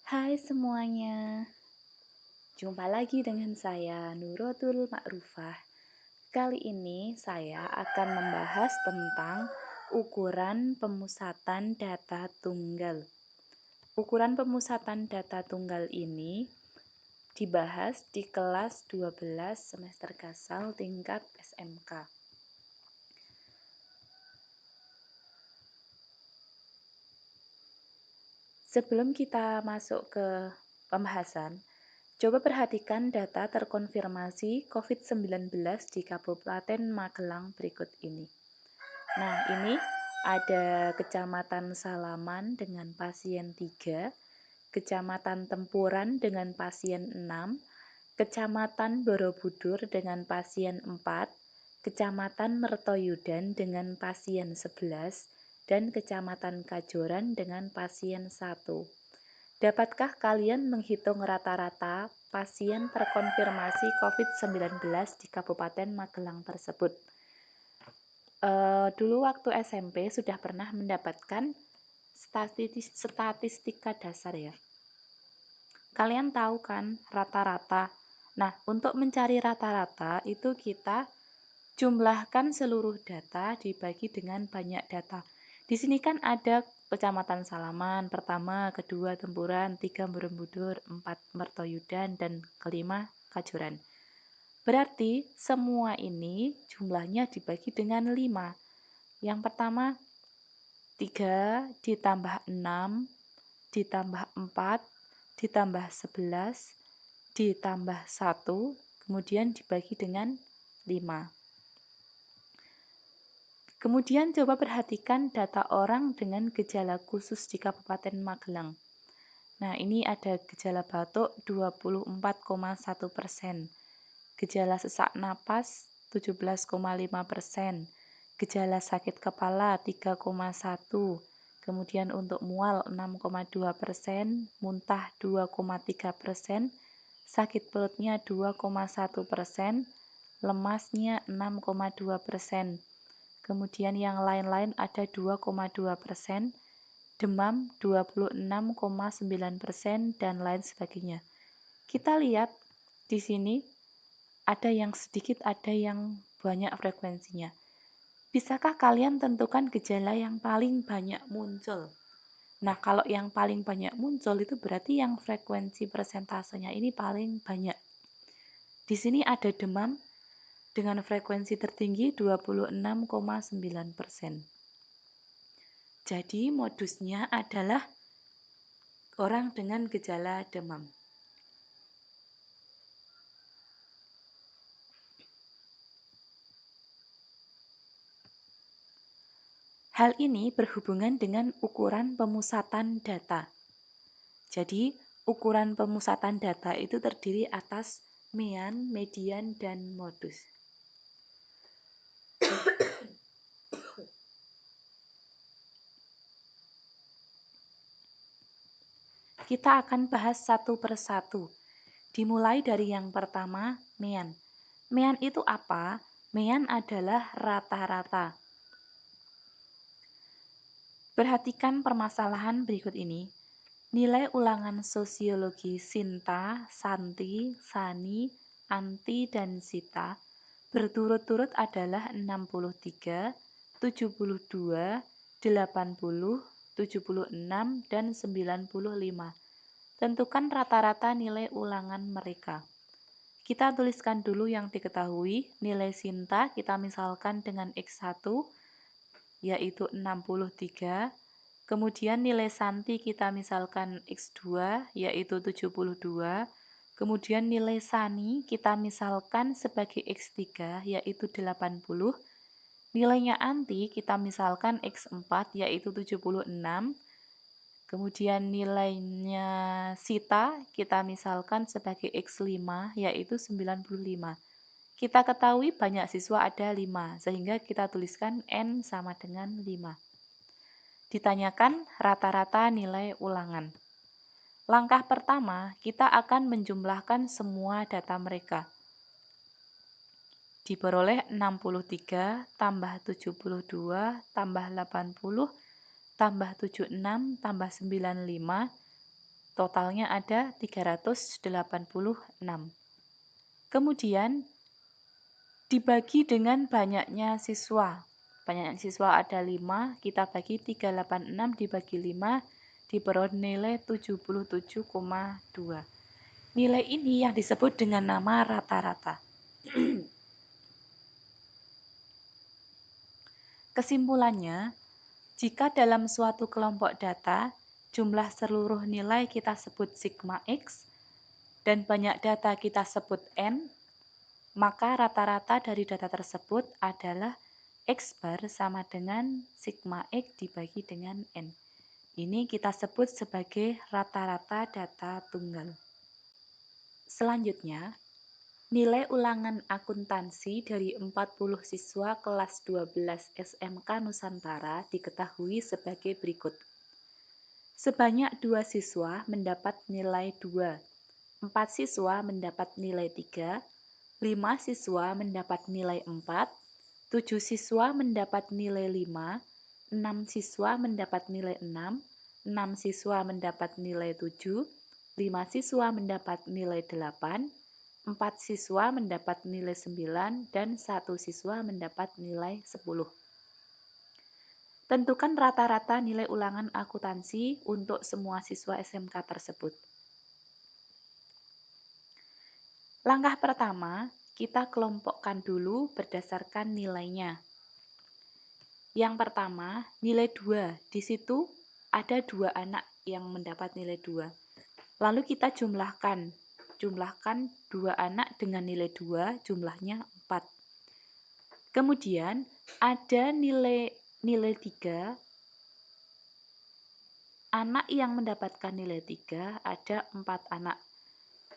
Hai semuanya, jumpa lagi dengan saya Nurotul Ma'rufah. Kali ini saya akan membahas tentang ukuran pemusatan data tunggal. Ukuran pemusatan data tunggal ini dibahas di kelas 12 semester Gasal tingkat SMK. Sebelum kita masuk ke pembahasan, coba perhatikan data terkonfirmasi COVID-19 di Kabupaten Magelang berikut ini. Nah, ini ada Kecamatan Salaman dengan pasien 3, Kecamatan Tempuran dengan pasien 6, Kecamatan Borobudur dengan pasien 4, Kecamatan Mertoyudan dengan pasien 11, dan Kecamatan Kajoran dengan pasien 1. Dapatkah kalian menghitung rata-rata pasien terkonfirmasi COVID-19 di Kabupaten Magelang tersebut? Dulu waktu SMP sudah pernah mendapatkan statistika dasar ya. Kalian tahu kan rata-rata. Nah, untuk mencari rata-rata itu kita jumlahkan seluruh data dibagi dengan banyak data. Di sini kan ada Kecamatan Salaman, pertama, kedua Tempuran, 3 Borobudur, 4 Mertoyudan, dan kelima Kajoran. Berarti semua ini jumlahnya dibagi dengan 5. Yang pertama 3 ditambah 6 ditambah 4 ditambah 11 ditambah 1 kemudian dibagi dengan 5. Kemudian coba perhatikan data orang dengan gejala khusus di Kabupaten Magelang. Nah, ini ada gejala batuk 24,1%, gejala sesak napas 17,5%, gejala sakit kepala 3,1%, kemudian untuk mual 6,2%, muntah 2,3%, sakit perutnya 2,1%, lemasnya 6,2%. Kemudian yang lain-lain ada 2,2%, demam 26,9%, dan lain sebagainya. Kita lihat di sini ada yang sedikit, ada yang banyak frekuensinya. Bisakah kalian tentukan gejala yang paling banyak muncul? Nah, kalau yang paling banyak muncul itu berarti yang frekuensi persentasenya ini paling banyak. Di sini ada demam dengan frekuensi tertinggi 26,9%. Jadi modusnya adalah orang dengan gejala demam. Hal ini berhubungan dengan ukuran pemusatan data. Jadi, ukuran pemusatan data itu terdiri atas mean, median, dan modus. Kita akan bahas satu persatu. Dimulai dari yang pertama, mean. Mean itu apa? Mean adalah rata-rata. Perhatikan permasalahan berikut ini. Nilai ulangan sosiologi Sinta, Santi, Sani, Anti, dan Sita berturut-turut adalah 63, 72, 80, 76, dan 95. Tentukan rata-rata nilai ulangan mereka. Kita tuliskan dulu yang diketahui. Nilai Sinta kita misalkan dengan X1 yaitu 63. Kemudian nilai Santi kita misalkan X2 yaitu 72. Kemudian nilai Sani kita misalkan sebagai X3 yaitu 80. Nilainya Anti kita misalkan X4 yaitu 76. Kemudian nilainya Sita kita misalkan sebagai X5 yaitu 95. Kita ketahui banyak siswa ada 5, sehingga kita tuliskan N sama dengan 5. Ditanyakan rata-rata nilai ulangan. Langkah pertama, kita akan menjumlahkan semua data mereka. Diperoleh 63 tambah 72 tambah 80 tambah 76 tambah 95 Totalnya ada 386. Kemudian dibagi dengan banyaknya siswa. Banyaknya siswa ada 5, kita bagi 386 dibagi 5, diperoleh nilai 77,2. Nilai ini yang disebut dengan nama rata-rata. Kesimpulannya, jika dalam suatu kelompok data, jumlah seluruh nilai kita sebut sigma X, dan banyak data kita sebut N, maka rata-rata dari data tersebut adalah X bar sama dengan sigma X dibagi dengan N. Ini kita sebut sebagai rata-rata data tunggal. Selanjutnya, nilai ulangan akuntansi dari 40 siswa kelas 12 SMK Nusantara diketahui sebagai berikut. Sebanyak 2 siswa mendapat nilai 2, 4 siswa mendapat nilai 3, 5 siswa mendapat nilai 4, 7 siswa mendapat nilai 5, 6 siswa mendapat nilai 6, 6 siswa mendapat nilai 7, 5 siswa mendapat nilai 8, 4 siswa mendapat nilai 9, dan 1 siswa mendapat nilai 10. Tentukan rata-rata nilai ulangan akuntansi untuk semua siswa SMK tersebut. Langkah pertama, kita kelompokkan dulu berdasarkan nilainya. Yang pertama, nilai 2. Di situ ada 2 anak yang mendapat nilai 2. Lalu kita jumlahkan. Jumlahkan 2 anak dengan nilai 2, jumlahnya 4. Kemudian ada nilai 3. Anak yang mendapatkan nilai 3 ada 4 anak.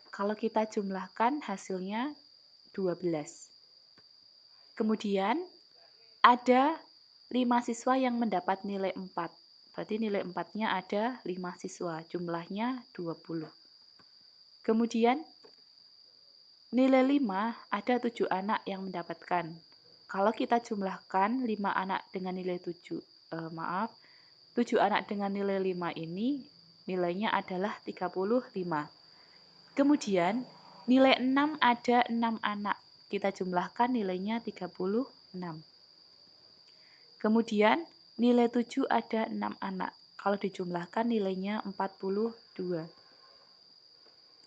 Kalau kita jumlahkan hasilnya 12. Kemudian ada 5 siswa yang mendapat nilai 4. Berarti nilai 4-nya ada 5 siswa, jumlahnya 20. Kemudian nilai 5 ada 7 anak yang mendapatkan. Kalau kita jumlahkan 5 anak dengan nilai 7, 7 anak dengan nilai 5 ini nilainya adalah 35. Kemudian nilai 6 ada 6 anak. Kita jumlahkan nilainya 36. Kemudian nilai 7 ada 6 anak. Kalau dijumlahkan nilainya 42.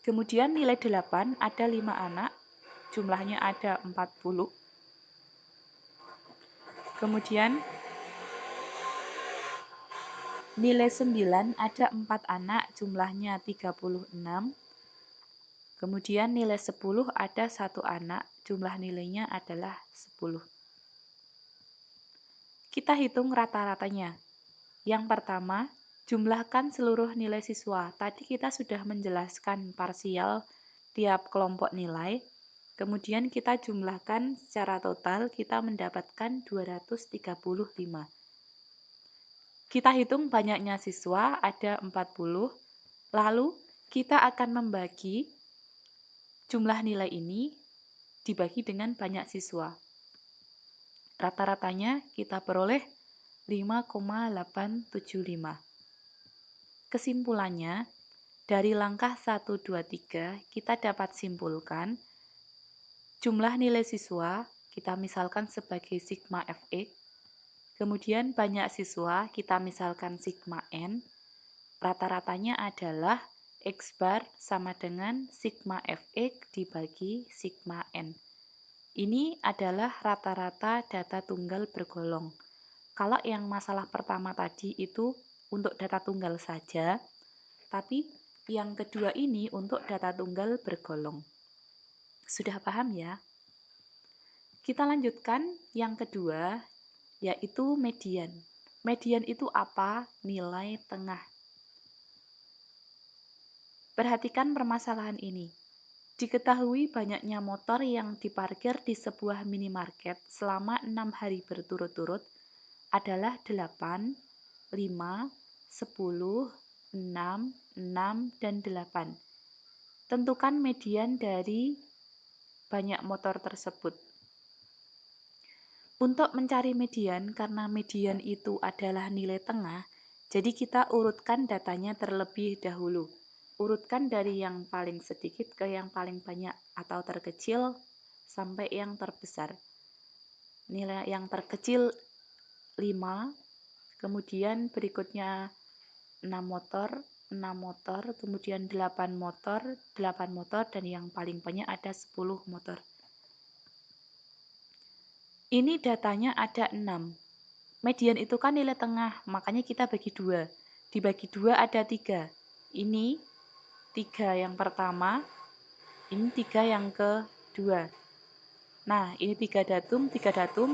Kemudian nilai 8 ada 5 anak. Jumlahnya ada 40. Kemudian nilai 9 ada 4 anak. Jumlahnya 36. Kemudian nilai 10 ada 1 anak. Jumlah nilainya adalah 10. Kita hitung rata-ratanya. Yang pertama, jumlahkan seluruh nilai siswa. Tadi kita sudah menjelaskan parsial tiap kelompok nilai. Kemudian kita jumlahkan secara total, kita mendapatkan 235. Kita hitung banyaknya siswa, ada 40. Lalu kita akan membagi jumlah nilai ini dibagi dengan banyak siswa. Rata-ratanya kita peroleh 5,875. Kesimpulannya, dari langkah 1, 2, 3, kita dapat simpulkan jumlah nilai siswa kita misalkan sebagai sigma Fx, kemudian banyak siswa kita misalkan sigma N, rata-ratanya adalah X bar sama dengan sigma Fx dibagi sigma N. Ini adalah rata-rata data tunggal bergolong. Kalau yang masalah pertama tadi itu untuk data tunggal saja, tapi yang kedua ini untuk data tunggal bergolong. Sudah paham ya? Kita lanjutkan yang kedua, yaitu median. Median itu apa? Nilai tengah. Perhatikan permasalahan ini. Diketahui banyaknya motor yang diparkir di sebuah minimarket selama 6 hari berturut-turut adalah 8, 5, 10, 6, 6, dan 8. Tentukan median dari banyak motor tersebut. Untuk mencari median, karena median itu adalah nilai tengah, jadi kita urutkan datanya terlebih dahulu. urutkan dari yang paling sedikit ke yang paling banyak atau terkecil sampai yang terbesar. Nilai yang terkecil 5, kemudian berikutnya 6 motor, 6 motor, kemudian 8 motor, 8 motor, dan yang paling banyak ada 10 motor. Ini datanya ada 6. Median itu kan nilai tengah, makanya kita bagi 2. Dibagi 2 ada 3. Ini 3 yang pertama, ini 3 yang kedua. Nah, ini 3 datum,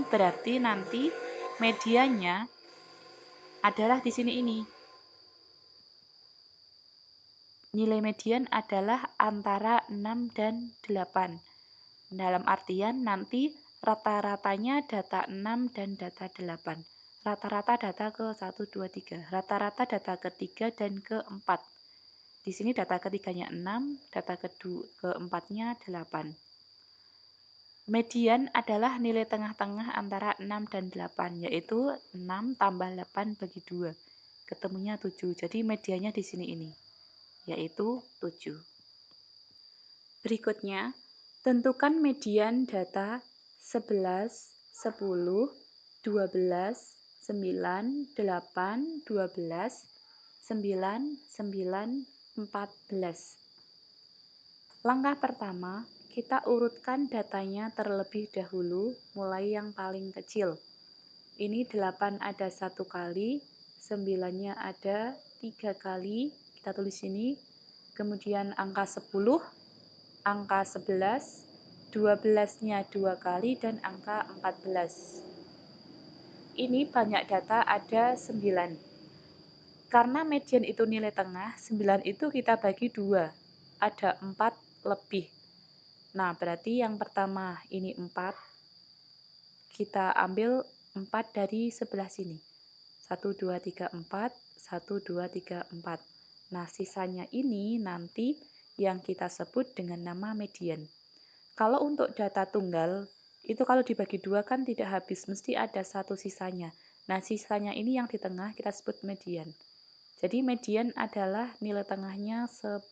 berarti nanti medianya adalah di sini ini. Nilai median adalah antara 6 dan 8. Dalam artian nanti rata-ratanya data 6 dan data 8. Rata-rata data ke 1, 2, 3. Rata-rata data ke-3 dan ke-4. Di sini data ketiganya 6, data keempatnya 8. Median adalah nilai tengah-tengah antara 6 dan 8, yaitu 6 tambah 8 bagi 2. Ketemunya 7. Jadi mediannya di sini ini, yaitu 7. Berikutnya, tentukan median data 11, 10, 12, 9, 8, 12, 9, 9, 14. Langkah pertama, kita urutkan datanya terlebih dahulu, mulai yang paling kecil. Ini 8 ada 1 kali, 9-nya ada 3 kali, kita tulis sini. Kemudian angka 10, angka 11, 12-nya 2 kali, dan angka 14. Ini banyak data ada 9. Karena median itu nilai tengah, 9 itu kita bagi 2. Ada 4 lebih. Nah, berarti yang pertama ini 4. Kita ambil 4 dari sebelah sini. 1, 2, 3, 4. 1, 2, 3, 4. Nah, sisanya ini nanti yang kita sebut dengan nama median. Kalau untuk data tunggal, itu kalau dibagi 2 kan tidak habis, mesti ada satu sisanya. Nah, sisanya ini yang di tengah kita sebut median. Jadi median adalah nilai tengahnya 10.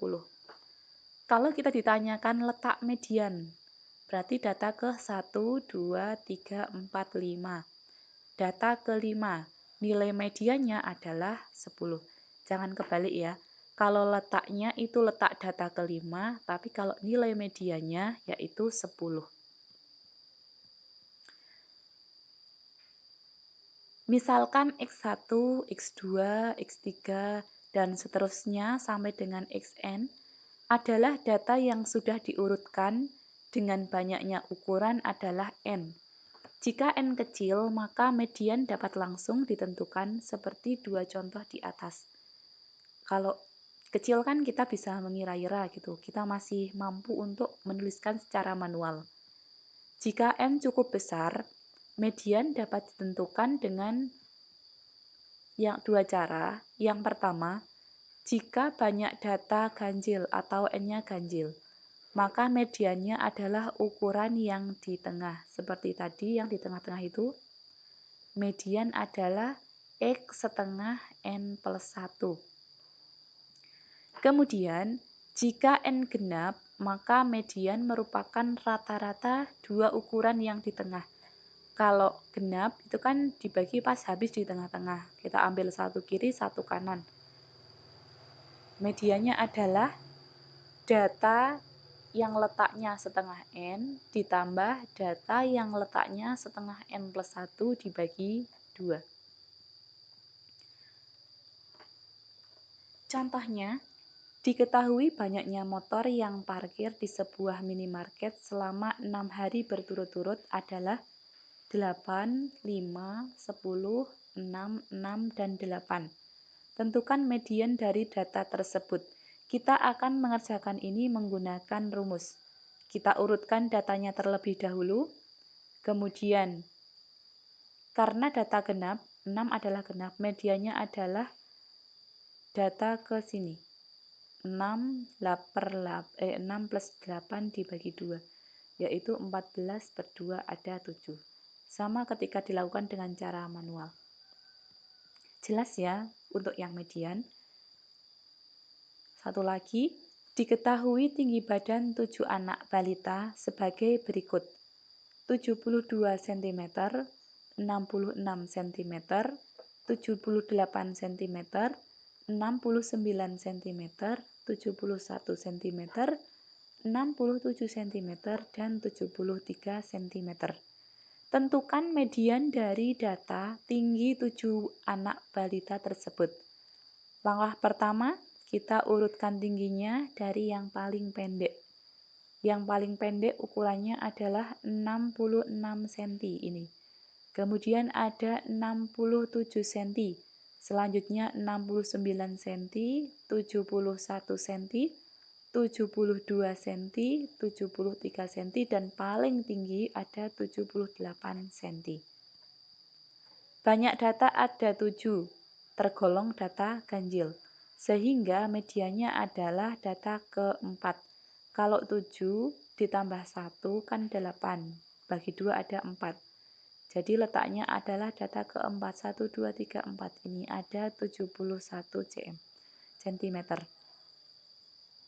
Kalau kita ditanyakan letak median, berarti data ke 1, 2, 3, 4, 5. Data ke-5, nilai mediannya adalah 10. Jangan kebalik ya. Kalau letaknya itu letak data ke-5, tapi kalau nilai mediannya yaitu 10. Misalkan X1, X2, X3, dan seterusnya sampai dengan Xn adalah data yang sudah diurutkan dengan banyaknya ukuran adalah N. Jika N kecil, maka median dapat langsung ditentukan seperti dua contoh di atas. Kalau kecil kan kita bisa mengira-ira gitu, kita masih mampu untuk menuliskan secara manual. Jika N cukup besar, median dapat ditentukan dengan dua cara. Yang pertama, jika banyak data ganjil atau N-nya ganjil, maka mediannya adalah ukuran yang di tengah. Seperti tadi yang di tengah-tengah itu, median adalah X setengah N plus 1. Kemudian, jika N genap, maka median merupakan rata-rata dua ukuran yang di tengah. Kalau genap, itu kan dibagi pas habis di tengah-tengah. Kita ambil satu kiri, satu kanan. Mediannya adalah data yang letaknya setengah N ditambah data yang letaknya setengah N plus 1 dibagi 2. Contohnya, diketahui banyaknya motor yang parkir di sebuah minimarket selama 6 hari berturut-turut adalah 8, 5, 10, 6, 6, dan 8. Tentukan median dari data tersebut. Kita akan mengerjakan ini menggunakan rumus. Kita urutkan datanya terlebih dahulu, kemudian karena data genap, 6 adalah genap, medianya adalah data ke sini. 6 plus 8 dibagi 2, yaitu 14 per 2 ada 7. Sama ketika dilakukan dengan cara manual. Jelas ya untuk yang median. Satu lagi, diketahui tinggi badan 7 anak balita sebagai berikut: 72 cm, 66 cm, 78 cm, 69 cm, 71 cm, 67 cm, dan 73 cm. Tentukan median dari data tinggi 7 anak balita tersebut. Langkah pertama, kita urutkan tingginya dari yang paling pendek. Yang paling pendek ukurannya adalah 66 cm ini. Kemudian ada 67 cm, selanjutnya 69 cm, 71 cm, 72 cm, 73 cm, dan paling tinggi ada 78 cm. Banyak data ada 7, tergolong data ganjil, sehingga medianya adalah data keempat. Kalau 7 ditambah 1 kan 8, bagi 2 ada 4. Jadi letaknya adalah data keempat, 1, 2, 3, 4 ini ada 71 cm.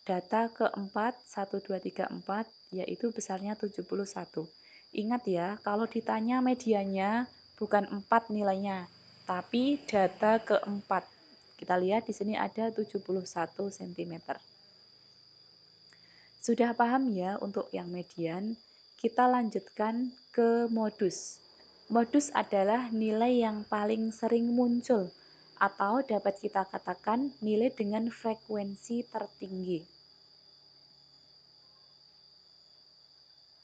Data keempat, 1, 2, 3, 4, yaitu besarnya 71. Ingat ya, kalau ditanya medianya bukan 4 nilainya, tapi data keempat. Kita lihat di sini ada 71 cm. Sudah paham ya untuk yang median? Kita lanjutkan ke modus. Modus adalah nilai yang paling sering muncul, atau dapat kita katakan nilai dengan frekuensi tertinggi.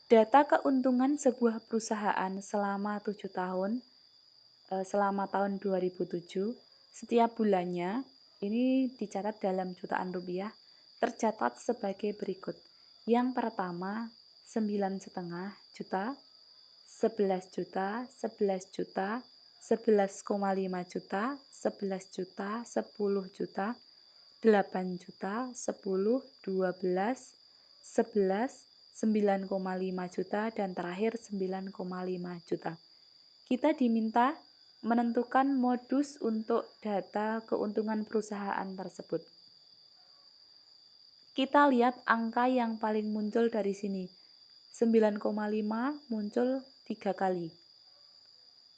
Data keuntungan sebuah perusahaan selama 7 tahun, selama tahun 2007, setiap bulannya, ini dicatat dalam jutaan rupiah, tercatat sebagai berikut. Yang pertama, 9,5 juta, 11 juta, 11 juta, 11,5 juta, 11 juta, 10 juta, 8 juta, 10, 12, 11, 9,5 juta, dan terakhir 9,5 juta. Kita diminta menentukan modus untuk data keuntungan perusahaan tersebut. Kita lihat angka yang paling muncul dari sini. 9,5 muncul 3 kali.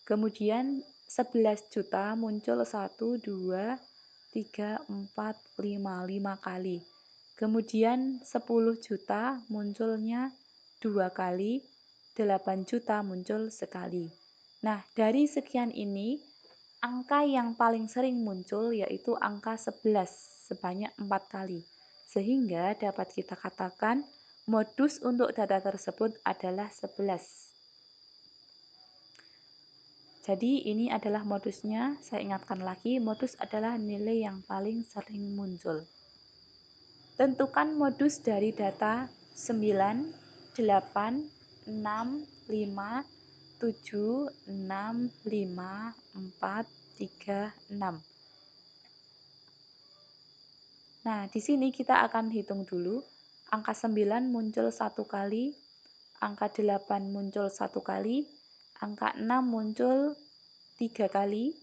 Kemudian 11 juta muncul 1, 2, 3, 4, 5 kali. Kemudian 10 juta munculnya 2 kali, 8 juta muncul sekali. Nah, dari sekian ini, angka yang paling sering muncul yaitu angka 11 sebanyak 4 kali. Sehingga dapat kita katakan modus untuk data tersebut adalah 11. Jadi ini adalah modusnya. Saya ingatkan lagi, modus adalah nilai yang paling sering muncul. Tentukan modus dari data 9, 8, 6, 5, 7, 6, 5, 4, 3, 6. Nah, di sini kita akan hitung dulu. Angka 9 muncul 1 kali, angka 8 muncul 1 kali, angka 6 muncul 3 kali,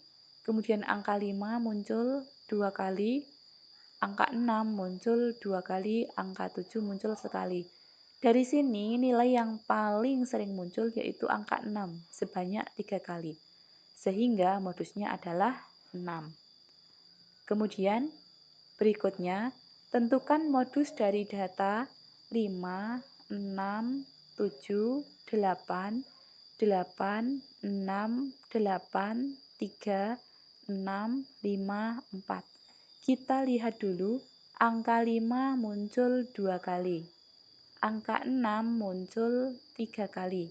kemudian angka 5 muncul 2 kali, angka 6 muncul 2 kali, angka 7 muncul sekali. Dari sini nilai yang paling sering muncul yaitu angka 6 sebanyak 3 kali. Sehingga modusnya adalah 6. Kemudian berikutnya, tentukan modus dari data 5, 6, 7, 8, 8, 6, 8, 3, 6, 5, 4. Kita lihat dulu, angka 5 muncul 2 kali, angka 6 muncul 3 kali,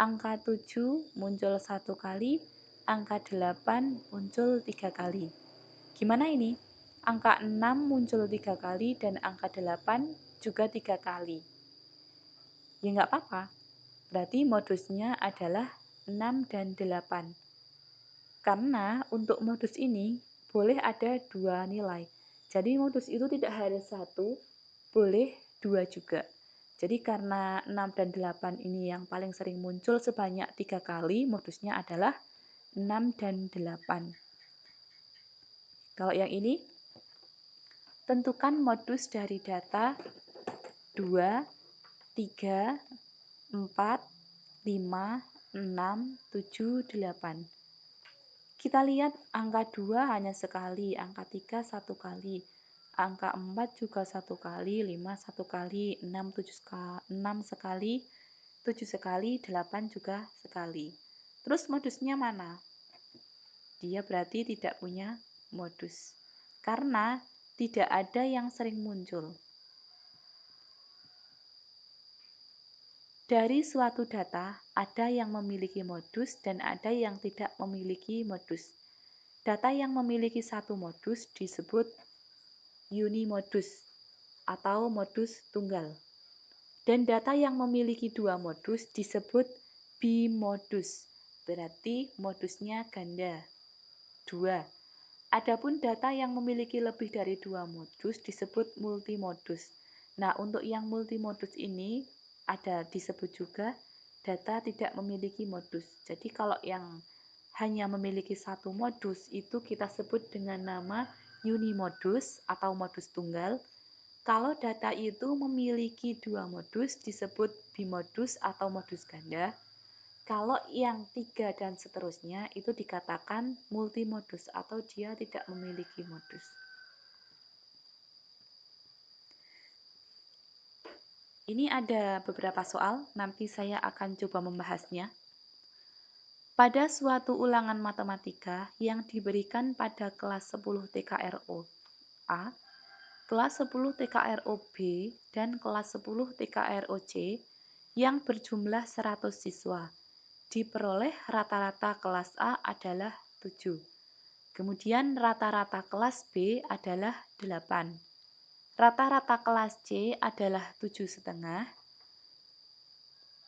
angka 7 muncul 1 kali, angka 8 muncul 3 kali. Gimana ini? Angka 6 muncul 3 kali dan angka 8 juga 3 kali. Ya nggak apa-apa, berarti modusnya adalah 6 dan 8. Karena untuk modus ini boleh ada 2 nilai. Jadi modus itu tidak harus 1, boleh 2 juga. Jadi karena 6 dan 8 ini yang paling sering muncul sebanyak 3 kali, modusnya adalah 6 dan 8. Kalau yang ini Tentukan modus dari data 2, 3, 4, 5, 6, 7, 8. Kita lihat angka 2 hanya sekali, angka 3 satu kali, angka 4 juga satu kali, 5 satu kali, 6 sekali, 7 sekali, 8 juga sekali. Terus modusnya mana? Dia berarti tidak punya modus, karena tidak ada yang sering muncul. Dari suatu data, ada yang memiliki modus dan ada yang tidak memiliki modus. Data yang memiliki satu modus disebut unimodus atau modus tunggal. Dan data yang memiliki dua modus disebut bimodus, berarti modusnya ganda. 2. Adapun data yang memiliki lebih dari dua modus disebut multimodus. Nah, untuk yang multimodus ini ada disebut juga data tidak memiliki modus. Jadi kalau yang hanya memiliki satu modus itu kita sebut dengan nama unimodus atau modus tunggal. Kalau data itu memiliki dua modus disebut bimodus atau modus ganda. Kalau yang 3 dan seterusnya itu dikatakan multimodus atau dia tidak memiliki modus. Ini ada beberapa soal, nanti saya akan coba membahasnya. Pada suatu ulangan matematika yang diberikan pada kelas 10 TKRO A, kelas 10 TKRO B, dan kelas 10 TKRO C yang berjumlah 100 siswa, diperoleh rata-rata kelas A adalah 7. Kemudian rata-rata kelas B adalah 8. Rata-rata kelas C adalah 7,5.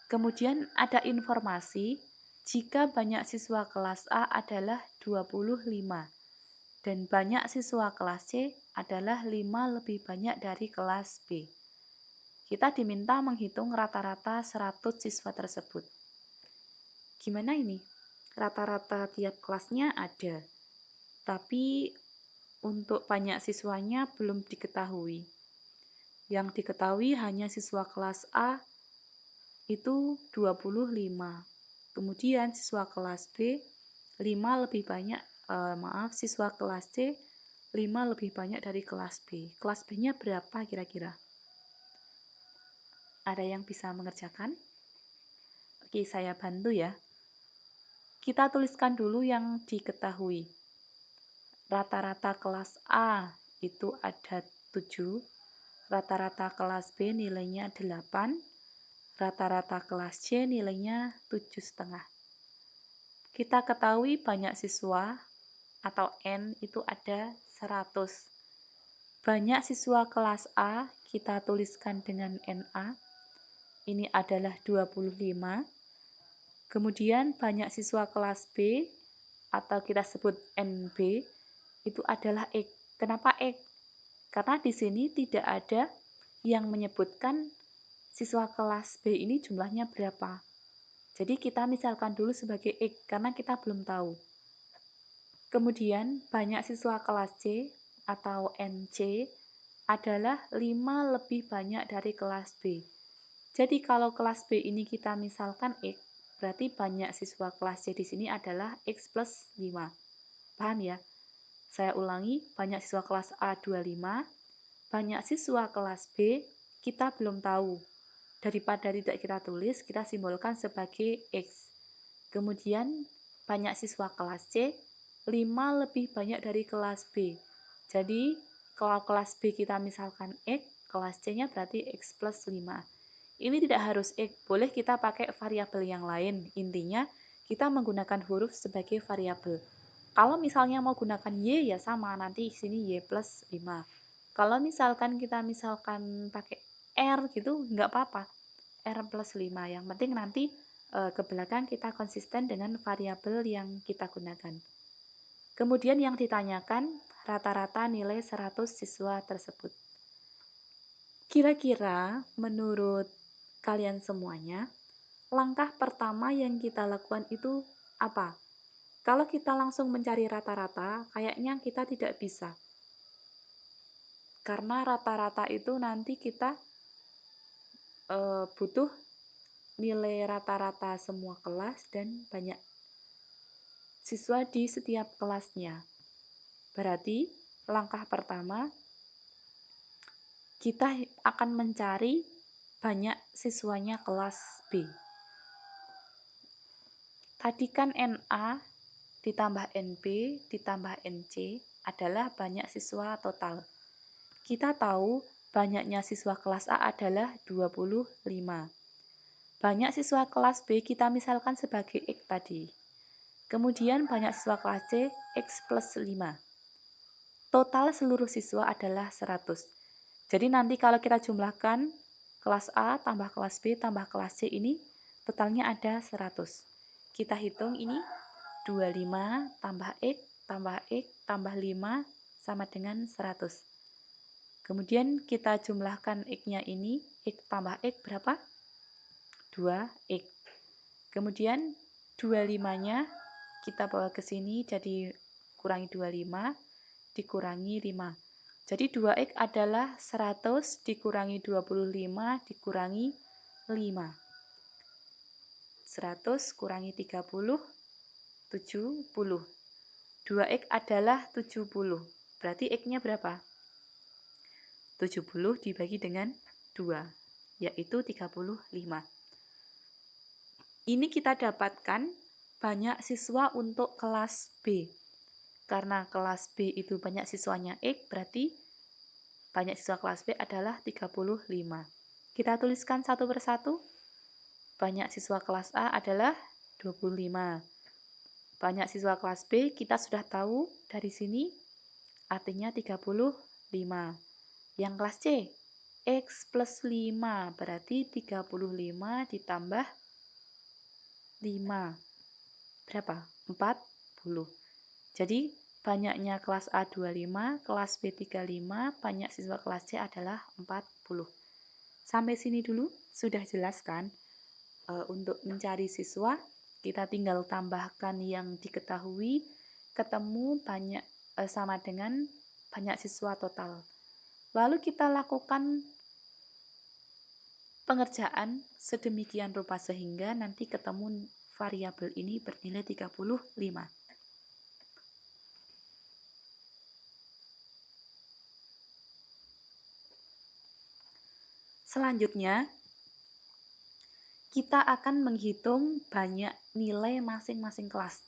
Kemudian ada informasi jika banyak siswa kelas A adalah 25 dan banyak siswa kelas C adalah 5 lebih banyak dari kelas B. Kita diminta menghitung rata-rata 100 siswa tersebut. Gimana ini? Rata-rata tiap kelasnya ada, tapi untuk banyak siswanya belum diketahui. Yang diketahui hanya siswa kelas A itu 25. Kemudian siswa kelas B 5 lebih banyak, siswa kelas C 5 lebih banyak dari kelas B. Kelas B-nya berapa kira-kira? Ada yang bisa mengerjakan? Oke, saya bantu ya. Kita tuliskan dulu yang diketahui. Rata-rata kelas A itu ada 7, rata-rata kelas B nilainya 8, rata-rata kelas C nilainya 7,5. Kita ketahui banyak siswa atau N itu ada 100. Banyak siswa kelas A kita tuliskan dengan NA, ini adalah 25. Kemudian banyak siswa kelas B atau kita sebut NB itu adalah X. Kenapa X? Karena di sini tidak ada yang menyebutkan siswa kelas B ini jumlahnya berapa. Jadi kita misalkan dulu sebagai X karena kita belum tahu. Kemudian banyak siswa kelas C atau NC adalah 5 lebih banyak dari kelas B. Jadi kalau kelas B ini kita misalkan X, berarti banyak siswa kelas C di sini adalah X plus 5. Paham ya? Saya ulangi, banyak siswa kelas A 25, banyak siswa kelas B kita belum tahu. Daripada tidak kita tulis, kita simbolkan sebagai X. Kemudian banyak siswa kelas C 5 lebih banyak dari kelas B. Jadi kalau kelas B kita misalkan X, kelas C-nya berarti X plus 5. Ini tidak harus X, boleh kita pakai variabel yang lain. Intinya kita menggunakan huruf sebagai variabel. Kalau misalnya mau gunakan Y ya sama, nanti sini Y plus 5. Kalau misalkan kita pakai R gitu, nggak apa-apa. R plus 5. Yang penting nanti ke belakang kita konsisten dengan variabel yang kita gunakan. Kemudian yang ditanyakan rata-rata nilai 100 siswa tersebut. Kira-kira menurut kalian semuanya, langkah pertama yang kita lakukan itu apa? Kalau kita langsung mencari rata-rata, kayaknya kita tidak bisa. Karena rata-rata itu nanti kita butuh nilai rata-rata semua kelas dan banyak siswa di setiap kelasnya. Berarti langkah pertama kita akan mencari banyak siswanya kelas B. Tadi kan NA ditambah NB ditambah NC adalah banyak siswa total. Kita tahu banyaknya siswa kelas A adalah 25. Banyak siswa kelas B kita misalkan sebagai X tadi. Kemudian banyak siswa kelas C, X plus 5. Total seluruh siswa adalah 100. Jadi nanti kalau kita jumlahkan kelas A tambah kelas B tambah kelas C ini totalnya ada 100. Kita hitung ini 25 tambah X tambah 5 sama dengan 100. Kemudian kita jumlahkan X-nya ini, X tambah X berapa? 2X. Kemudian 25-nya kita bawa ke sini jadi kurangi 25 dikurangi 5. Jadi 2X adalah 100 dikurangi 25 dikurangi 5. 100 kurangi 30, 70. 2X adalah 70. Berarti X-nya berapa? 70 dibagi dengan 2, yaitu 35. Ini kita dapatkan banyak siswa untuk kelas B. Karena kelas B itu banyak siswanya X, berarti banyak siswa kelas B adalah 35. Kita tuliskan satu persatu. Banyak siswa kelas A adalah 25. Banyak siswa kelas B kita sudah tahu dari sini artinya 35. Yang kelas C, X plus 5 berarti 35 ditambah 5. Berapa? 40. Jadi banyaknya kelas A 25, kelas B 35, banyak siswa kelas C adalah 40. Sampai sini dulu sudah jelas kan? Untuk mencari siswa, kita tinggal tambahkan yang diketahui, ketemu banyak sama dengan banyak siswa total. Lalu kita lakukan pengerjaan sedemikian rupa sehingga nanti ketemu variabel ini bernilai 35. Selanjutnya, kita akan menghitung banyak nilai masing-masing kelas.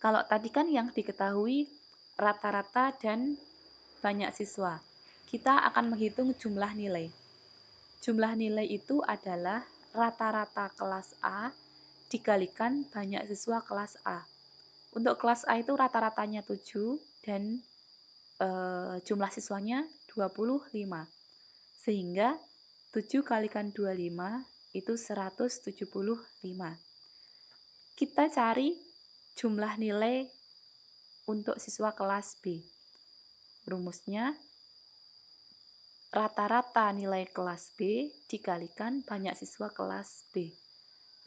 Kalau tadi kan yang diketahui rata-rata dan banyak siswa. Kita akan menghitung jumlah nilai. Jumlah nilai itu adalah rata-rata kelas A dikalikan banyak siswa kelas A. Untuk kelas A itu rata-ratanya 7 dan jumlah siswanya 25. Sehingga 7 kalikan 25 itu 175. Kita cari jumlah nilai untuk siswa kelas B. Rumusnya rata-rata nilai kelas B dikalikan banyak siswa kelas B.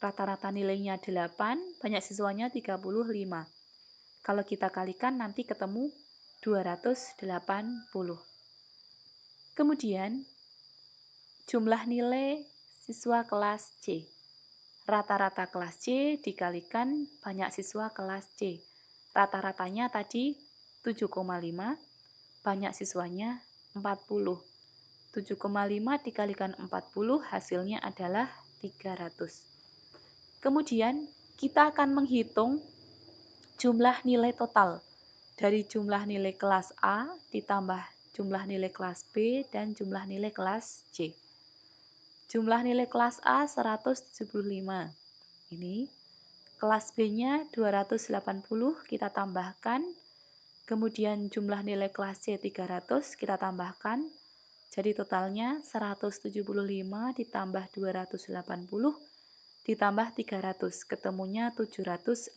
Rata-rata nilainya 8, banyak siswanya 35. Kalau kita kalikan nanti ketemu 280. Kemudian jumlah nilai siswa kelas C. Rata-rata kelas C dikalikan banyak siswa kelas C. Rata-ratanya tadi 7,5, banyak siswanya 40. 7,5 dikalikan 40 hasilnya adalah 300. Kemudian kita akan menghitung jumlah nilai total dari jumlah nilai kelas A ditambah jumlah nilai kelas B dan jumlah nilai kelas C. Jumlah nilai kelas A 175. Ini kelas B-nya 280 kita tambahkan. Kemudian jumlah nilai kelas C 300 kita tambahkan. Jadi totalnya 175 ditambah 280 ditambah 300, ketemunya 755.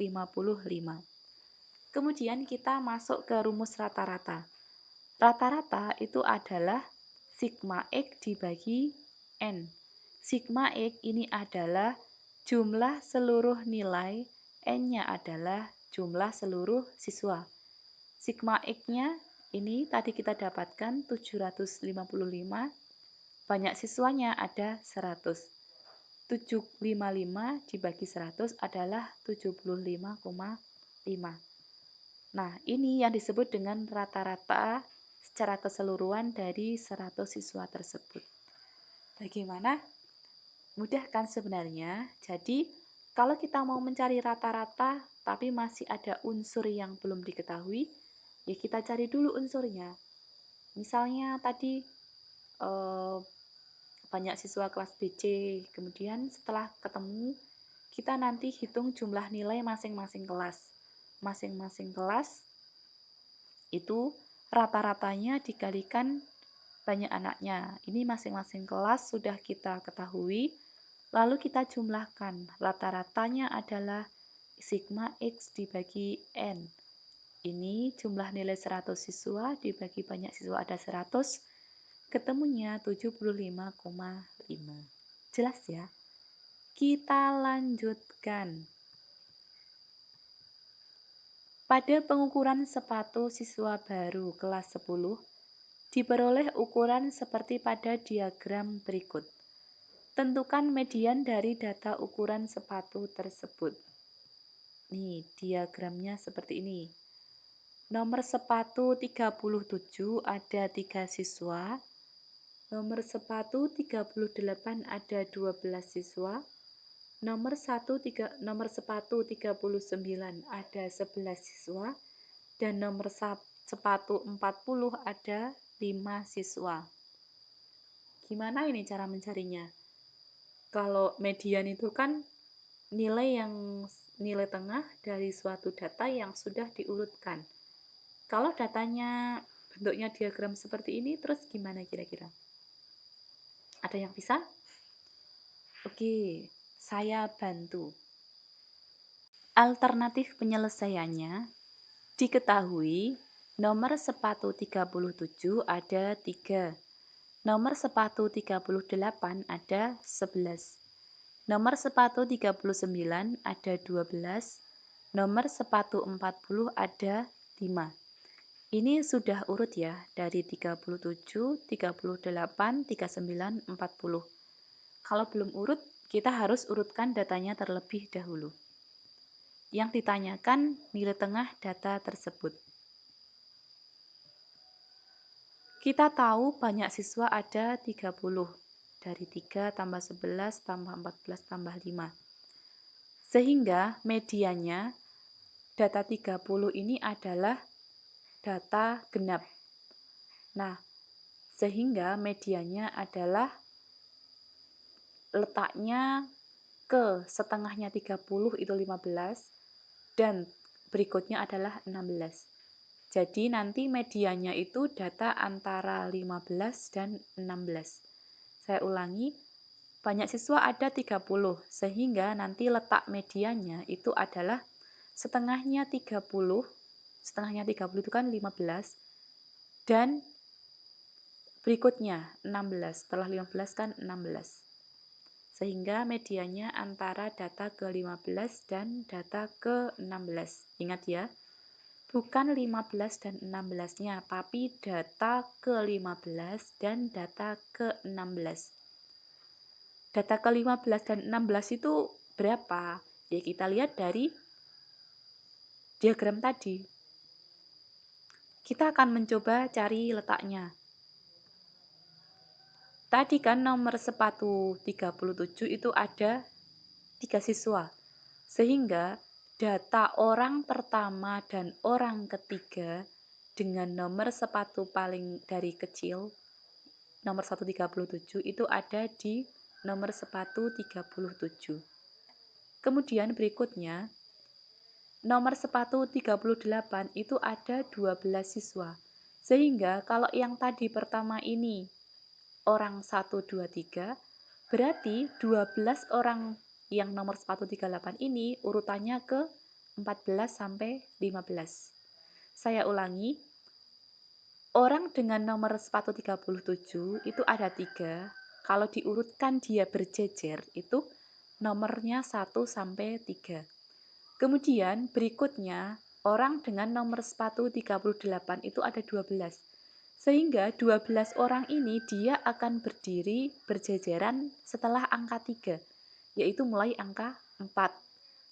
Kemudian kita masuk ke rumus rata-rata. Rata-rata itu adalah sigma X dibagi N. Sigma X ini adalah jumlah seluruh nilai, N-nya adalah jumlah seluruh siswa. Sigma X-nya Ini tadi kita dapatkan 755, banyak siswanya ada 100. 755 dibagi 100 adalah 75,5. Nah, ini yang disebut dengan rata-rata secara keseluruhan dari 100 siswa tersebut. Bagaimana? Mudah kan sebenarnya? Jadi, kalau kita mau mencari rata-rata tapi masih ada unsur yang belum diketahui, ya kita cari dulu unsurnya. Misalnya tadi eh, banyak siswa kelas BC, kemudian setelah ketemu, kita nanti hitung jumlah nilai masing-masing kelas. Masing-masing kelas itu rata-ratanya dikalikan banyak anaknya. Ini masing-masing kelas sudah kita ketahui, lalu kita jumlahkan. Rata-ratanya adalah sigma X dibagi N. Ini jumlah nilai 100 siswa dibagi banyak siswa ada 100, ketemunya 75,5. Jelas ya? Kita lanjutkan. Pada pengukuran sepatu siswa baru kelas 10, diperoleh ukuran seperti pada diagram berikut. Tentukan median dari data ukuran sepatu tersebut. Nih, diagramnya seperti ini. Nomor sepatu 37 ada 3 siswa. Nomor sepatu 38 ada 12 siswa. Nomor sepatu 39 ada 11 siswa. Dan nomor sepatu 40 ada 5 siswa. Gimana ini cara mencarinya? Kalau median itu kan nilai tengah dari suatu data yang sudah diurutkan. Kalau datanya bentuknya diagram seperti ini, terus gimana kira-kira? Ada yang bisa? Oke, saya bantu. Alternatif penyelesaiannya diketahui nomor sepatu 37 ada 3, nomor sepatu 38 ada 11, nomor sepatu 39 ada 12, nomor sepatu 40 ada 5. Ini sudah urut ya, dari 37, 38, 39, 40. Kalau belum urut, kita harus urutkan datanya terlebih dahulu. Yang ditanyakan nilai tengah data tersebut. Kita tahu banyak siswa ada 30. Dari 3 tambah 11 tambah 14 tambah 5. Sehingga medianya data 30 ini adalah data genap. Nah, sehingga medianya adalah letaknya ke setengahnya 30 itu 15 dan berikutnya adalah 16. Jadi nanti medianya itu data antara 15 dan 16. Saya ulangi, banyak siswa ada 30 sehingga nanti letak medianya itu adalah setengahnya 30. Setengahnya 30 itu kan 15 dan berikutnya 16. Setelah 15 kan 16. Sehingga medianya antara data ke-15 dan data ke-16. Ingat ya, bukan 15 dan 16-nya, tapi data ke-15 dan data ke-16. Data ke-15 dan 16 itu berapa? Ya kita lihat dari diagram tadi. Kita akan mencoba cari letaknya. Tadi kan nomor sepatu 37 itu ada 3 siswa. Sehingga data orang pertama dan orang ketiga dengan nomor sepatu paling dari kecil, nomor 137 itu ada di nomor sepatu 37. Kemudian berikutnya, nomor sepatu 38 itu ada 12 siswa. Sehingga kalau yang tadi pertama ini orang 1, 2, 3, berarti 12 orang yang nomor sepatu 38 ini urutannya ke 14 sampai 15. Saya ulangi, orang dengan nomor sepatu 37 itu ada 3. Kalau diurutkan dia berjejer itu nomornya 1 sampai 3. Kemudian berikutnya orang dengan nomor sepatu 38 itu ada 12. Sehingga 12 orang ini dia akan berdiri berjejeran setelah angka 3, yaitu mulai angka 4.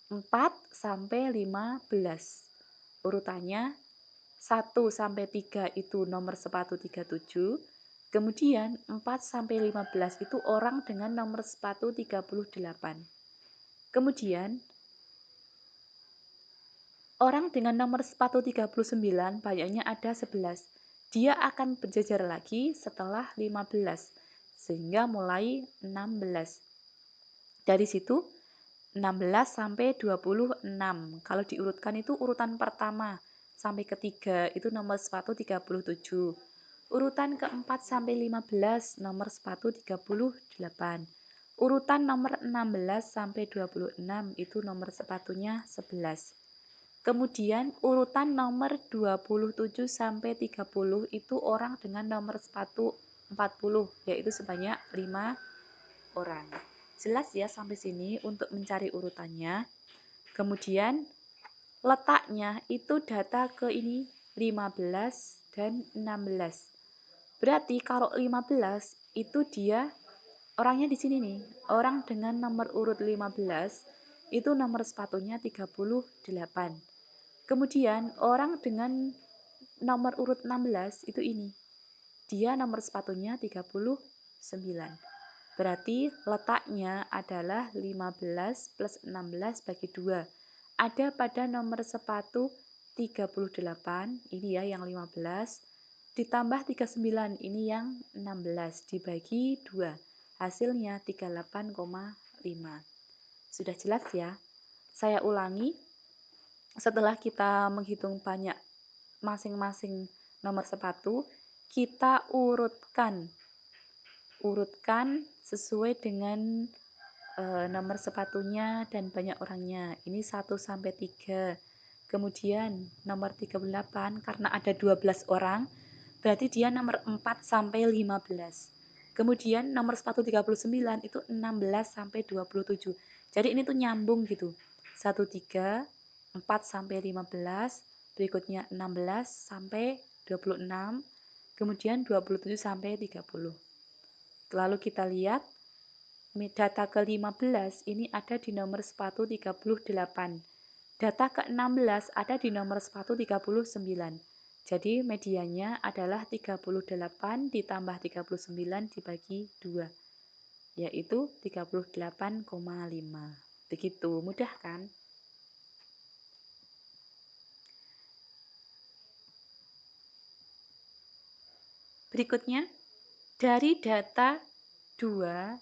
4 sampai 15. Urutannya 1 sampai 3 itu nomor sepatu 37, kemudian 4 sampai 15 itu orang dengan nomor sepatu 38. Kemudian orang dengan nomor sepatu 39 banyaknya ada 11. Dia akan berjejer lagi setelah 15, sehingga mulai 16. Dari situ 16 sampai 26. Kalau diurutkan itu urutan pertama sampai ketiga itu nomor sepatu 37. Urutan keempat sampai 15 nomor sepatu 38. Urutan nomor 16 sampai 26 itu nomor sepatunya 11. Kemudian urutan nomor 27 sampai 30 itu orang dengan nomor sepatu 40, yaitu sebanyak 5 orang. Jelas ya sampai sini untuk mencari urutannya. Kemudian letaknya itu data ke ini 15 dan 16. Berarti kalau 15 itu dia orangnya di sini nih. Orang dengan nomor urut 15 itu nomor sepatunya 38. Kemudian orang dengan nomor urut 16 itu ini. Dia nomor sepatunya 39. Berarti letaknya adalah 15 plus 16 bagi 2. Ada pada nomor sepatu 38, ini ya yang 15, ditambah 39, ini yang 16, dibagi 2. Hasilnya 38,5. Sudah jelas ya? Saya ulangi, setelah kita menghitung banyak masing-masing nomor sepatu, kita urutkan sesuai dengan nomor sepatunya dan banyak orangnya. Ini 1 sampai 3. Kemudian nomor 38 karena ada 12 orang, berarti dia nomor 4 sampai 15. Kemudian nomor sepatu 39 itu 16 sampai 27. Jadi ini tuh nyambung gitu. 1 3 4 sampai 15, berikutnya 16 sampai 26, kemudian 27 sampai 30. Lalu kita lihat data ke-15 ini ada di nomor sepatu 38. Data ke-16 ada di nomor sepatu 39. Jadi medianya adalah 38 ditambah 39 dibagi 2, yaitu 38,5. Begitu, mudah kan? Berikutnya, dari data 2,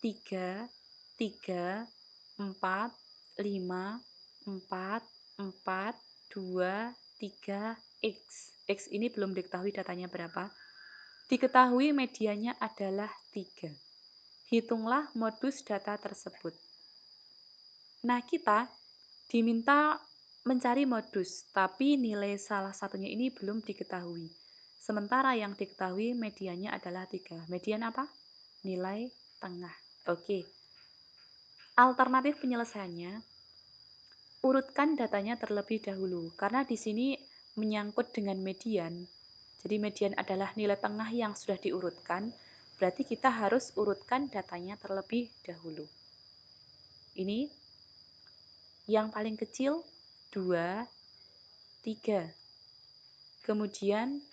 3, 3, 4, 5, 4, 4, 2, 3, X. X ini belum diketahui datanya berapa. Diketahui medianya adalah 3. Hitunglah modus data tersebut. Nah, kita diminta mencari modus, tapi nilai salah satunya ini belum diketahui. Sementara yang diketahui mediannya adalah 3. Median apa? Nilai tengah. Oke. Alternatif penyelesaiannya, urutkan datanya terlebih dahulu. Karena di sini menyangkut dengan median. Jadi median adalah nilai tengah yang sudah diurutkan. Berarti kita harus urutkan datanya terlebih dahulu. Ini yang paling kecil 2, 3. Kemudian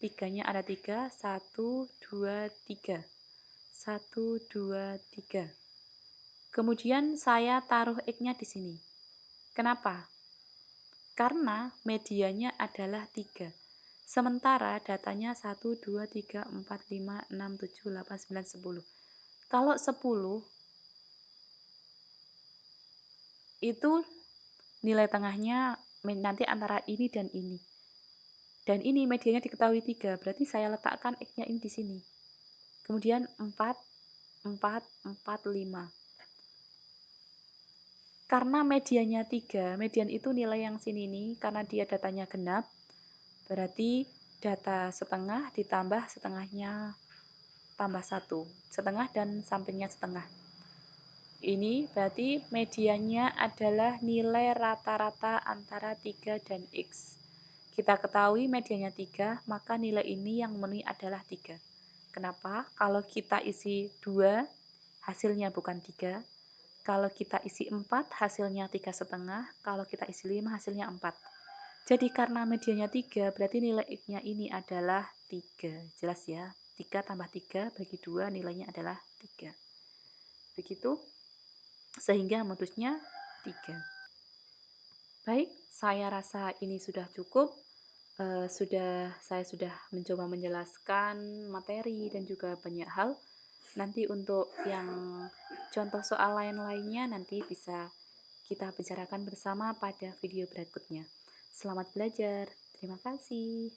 3-nya ada 3, 1, 2, 3. 1, 2, 3. Kemudian saya taruh X-nya di sini. Kenapa? Karena medianya adalah 3. Sementara datanya 1, 2, 3, 4, 5, 6, 7, 8, 9, 10. Kalau 10 itu nilai tengahnya nanti antara ini dan ini. Dan ini medianya diketahui 3, berarti saya letakkan X-nya ini di sini. Kemudian 4, 4, 4, 5. Karena medianya 3, median itu nilai yang sini nih, karena dia datanya genap, berarti data setengah ditambah setengahnya tambah 1. Setengah dan sampingnya setengah. Ini berarti mediannya adalah nilai rata-rata antara 3 dan X. Kita ketahui medianya 3, maka nilai ini yang memenuhi adalah 3. Kenapa? Kalau kita isi 2, hasilnya bukan 3. Kalau kita isi 4, hasilnya 3,5. Kalau kita isi 5, hasilnya 4. Jadi karena medianya 3, berarti nilai X-nya ini adalah 3. Jelas ya? 3 tambah 3 bagi 2 nilainya adalah 3. Begitu, sehingga modusnya 3. Baik, saya rasa ini sudah cukup. Saya sudah mencoba menjelaskan materi dan juga banyak hal. Nanti untuk yang contoh soal lain-lainnya nanti bisa kita bicarakan bersama pada video berikutnya. Selamat belajar. Terima kasih.